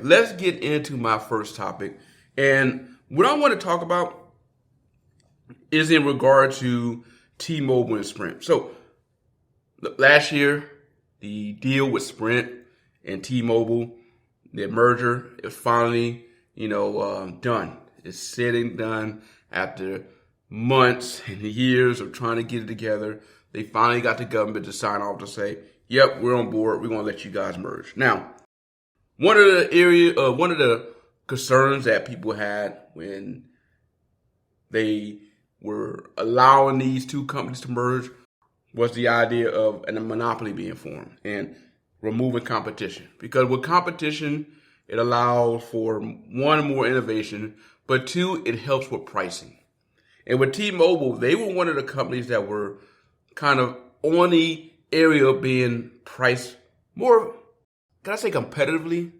let's get into my first topic. And what I want to talk about is in regard to T-Mobile and Sprint. So last year, the deal with Sprint and T-Mobile, the merger is finally, done. It's said and done after months and years of trying to get it together. They finally got the government to sign off to say, yep, we're on board. We're going to let you guys merge. Now, one of the concerns that people had when they were allowing these two companies to merge was the idea of a monopoly being formed and removing competition. Because with competition, it allows for one, more innovation, but two, it helps with pricing. And with T-Mobile, they were one of the companies that were kind of on the area of being priced more, can I say competitively,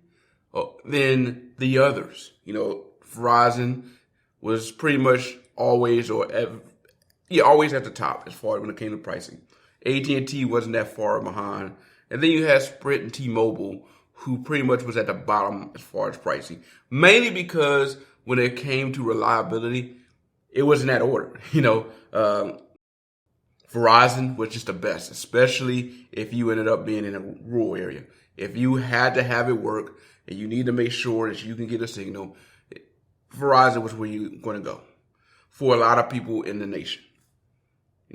than the others. Verizon was pretty much always always at the top as far as when it came to pricing. at&t wasn't that far behind. And then you had Sprint and T-Mobile, who pretty much was at the bottom as far as pricing. Mainly because when it came to reliability, it was in that order. Verizon was just the best, especially if you ended up being in a rural area. If you had to have it work and you need to make sure that you can get a signal, Verizon was where you're going to go for a lot of people in the nation.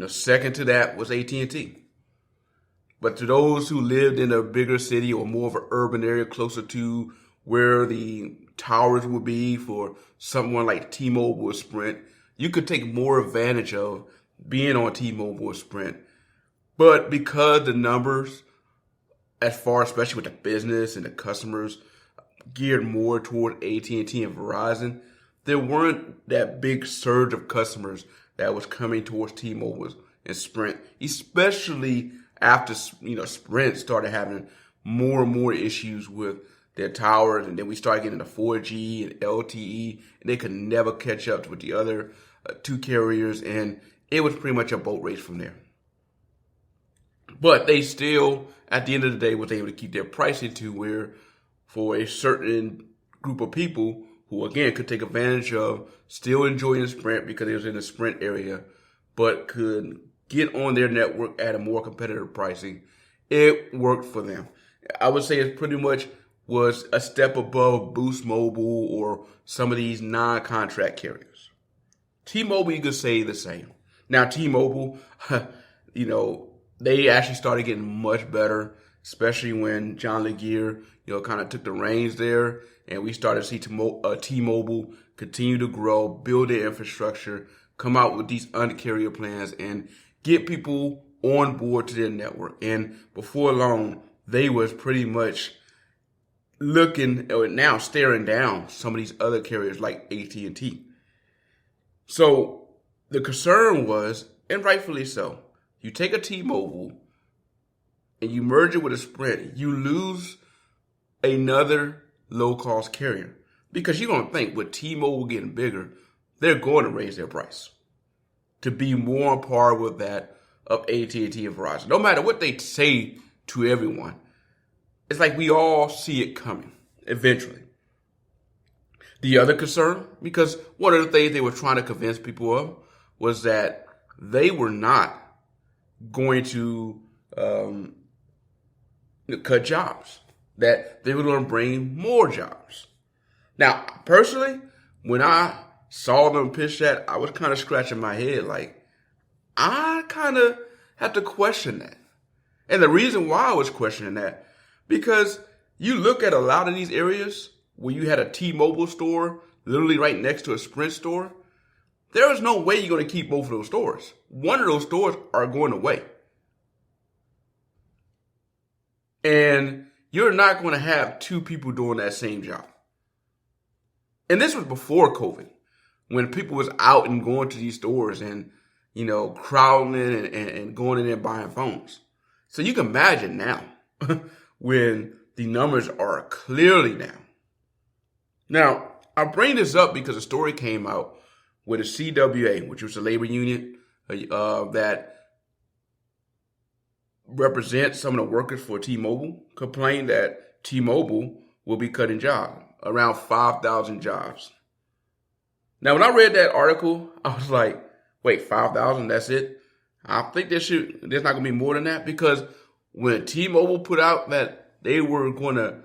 Second to that was at&t. But to those who lived in a bigger city or more of an urban area closer to where the towers would be for someone like T-Mobile or Sprint, you could take more advantage of being on T-Mobile or Sprint. But because the numbers, as far, especially with the business and the customers, geared more toward at&t and Verizon, there weren't that big surge of customers that was coming towards T-Mobile and Sprint, especially after Sprint started having more and more issues with their towers, and then we started getting the 4G and LTE, and they could never catch up with the other two carriers, and it was pretty much a boat race from there. But they still, at the end of the day, was able to keep their pricing to where for a certain group of people who, again, could take advantage of still enjoying Sprint because it was in the Sprint area, but could get on their network at a more competitive pricing, it worked for them. I would say it pretty much was a step above Boost Mobile or some of these non-contract carriers. T-Mobile, you could say the same. Now, T-Mobile, they actually started getting much better, especially when John Legere, kind of took the reins there, and we started to see T-Mobile continue to grow, build their infrastructure, come out with these uncarrier plans, and get people on board to their network. And before long, they was pretty much looking, or now staring down some of these other carriers like at&t. So the concern was, and rightfully so, you take a T-Mobile and you merge it with a Sprint, you lose another low-cost carrier. Because you're going to think with T-Mobile getting bigger, they're going to raise their price to be more on par with that of at&t and Verizon. No matter what they say to everyone, it's like we all see it coming eventually. The other concern, because one of the things they were trying to convince people of was that they were not going to cut jobs, that they were going to bring more jobs. Now, personally, when I saw them pitch that, I was kind of scratching my head like, I kind of have to question that. And the reason why I was questioning that, because you look at a lot of these areas where you had a T-Mobile store literally right next to a Sprint store, there is no way you're going to keep both of those stores. One of those stores are going away. And you're not going to have two people doing that same job. And this was before COVID, when people was out and going to these stores and, crowding in and going in there buying phones. So you can imagine now when the numbers are clearly down. Now, I bring this up because a story came out where the CWA, which was a labor union that represents some of the workers for T-Mobile, complained that T-Mobile will be cutting jobs, around 5,000 jobs. Now, when I read that article, I was like, wait, 5,000, that's it? I think there's not going to be more than that, because when T-Mobile put out that they were going to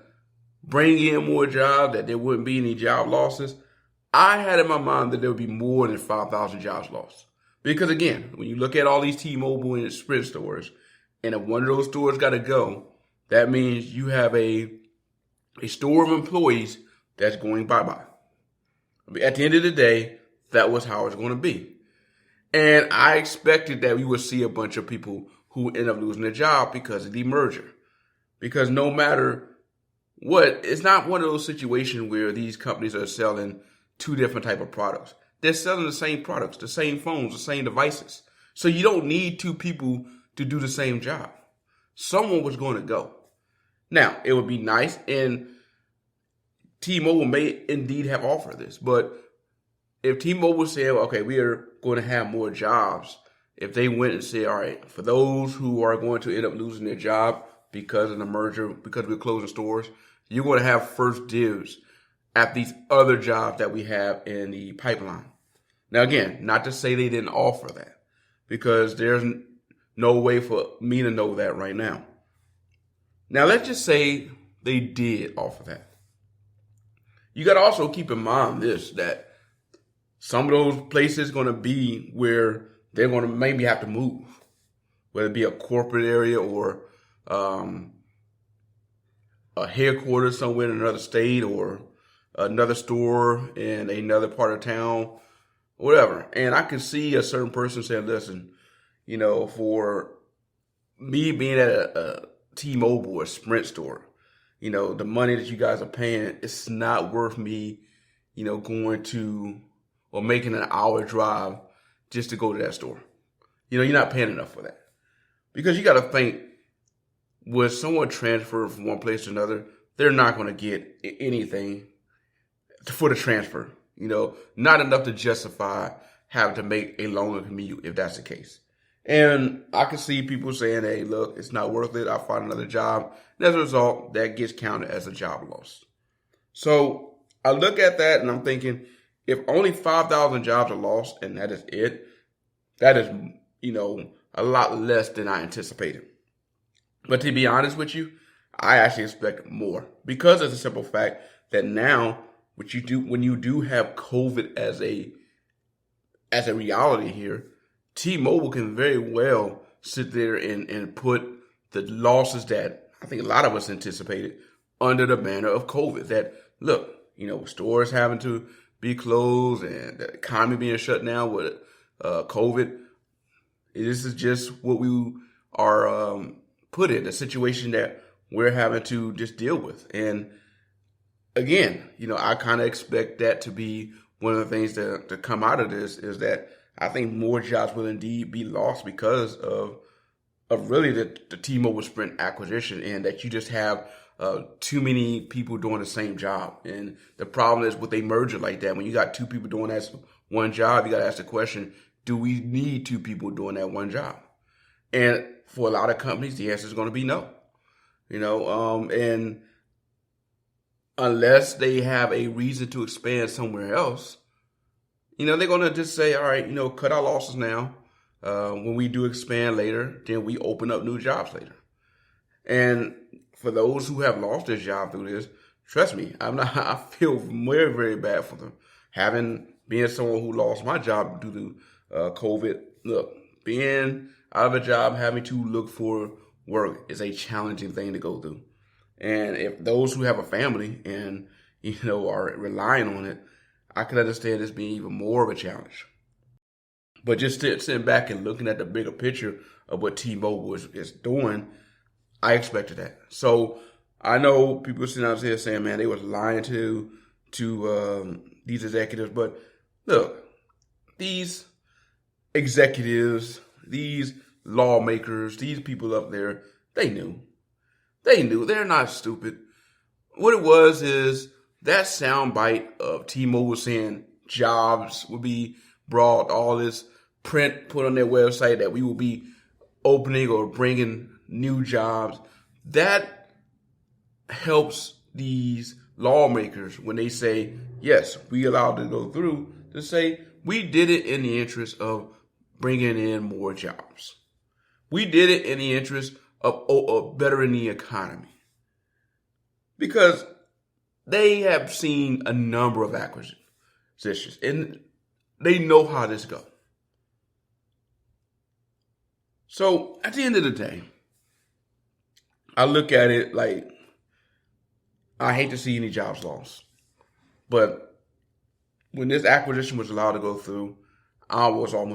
bring in more jobs, that there wouldn't be any job losses, I had in my mind that there would be more than 5,000 jobs lost. Because again, when you look at all these T-Mobile and Sprint stores, and if one of those stores got to go, that means you have a store of employees that's going bye-bye. At the end of the day, that was how it's going to be. And I expected that we would see a bunch of people who end up losing their job because of the merger. Because no matter what, it's not one of those situations where these companies are selling two different type of products. They're selling the same products, the same phones, the same devices. So you don't need two people to do the same job. Someone was going to go. Now, it would be nice, and T-Mobile may indeed have offered this, but if T-Mobile said, okay, we are going to have more jobs, if they went and said, all right, for those who are going to end up losing their job because of the merger, because we're closing stores, you're going to have first dibs at these other jobs that we have in the pipeline. Now, again, not to say they didn't offer that, because there's no way for me to know that right now. Now, let's just say they did offer that. You got to also keep in mind this, that some of those places going to be where they're going to maybe have to move, whether it be a corporate area or a headquarters somewhere in another state or another store in another part of town, whatever. And I can see a certain person saying, listen, for me being at a T-Mobile or Sprint store, the money that you guys are paying, it's not worth me, going to or making an hour drive just to go to that store. You're not paying enough for that. Because you got to think, when someone transfers from one place to another, they're not going to get anything for the transfer. Not enough to justify having to make a longer commute if that's the case. And I can see people saying, hey, look, it's not worth it. I'll find another job. And as a result, that gets counted as a job loss. So I look at that and I'm thinking, if only 5,000 jobs are lost and that is it, that is, a lot less than I anticipated. But to be honest with you, I actually expect more, because of the simple fact that now what you do when you do have COVID as a reality here, T-Mobile can very well sit there and put the losses that I think a lot of us anticipated under the banner of COVID. That, look, stores having to be closed and the economy being shut down with COVID. This is just what we are put in, a situation that we're having to just deal with. And again, I kind of expect that to be one of the things to come out of this, is that I think more jobs will indeed be lost because of really the T-Mobile Sprint acquisition, and that you just have too many people doing the same job. And the problem is with a merger like that, when you got two people doing that one job, you got to ask the question, do we need two people doing that one job? And for a lot of companies, the answer is going to be no. And unless they have a reason to expand somewhere else, they're going to just say, all right, cut our losses now. When we do expand later, then we open up new jobs later. And for those who have lost their job through this, trust me, I feel very, very bad for them. Being someone who lost my job due to COVID, look, being out of a job, having to look for work is a challenging thing to go through. And if those who have a family and, are relying on it, I can understand this being even more of a challenge. But just sitting back and looking at the bigger picture of what T-Mobile is doing, I expected that. So I know people sitting out there saying, man, they was lying to these executives. But look, these executives, these lawmakers, these people up there, they knew. They're not stupid. What it was is that soundbite of T-Mobile saying jobs will be brought, all this print put on their website that we will be opening or bringing new jobs, that helps these lawmakers, when they say, yes, we allowed it to go through, to say, we did it in the interest of bringing in more jobs. We did it in the interest of bettering the economy. Because they have seen a number of acquisitions, and they know how this goes. So at the end of the day, I look at it like, I hate to see any jobs lost. But when this acquisition was allowed to go through, I was almost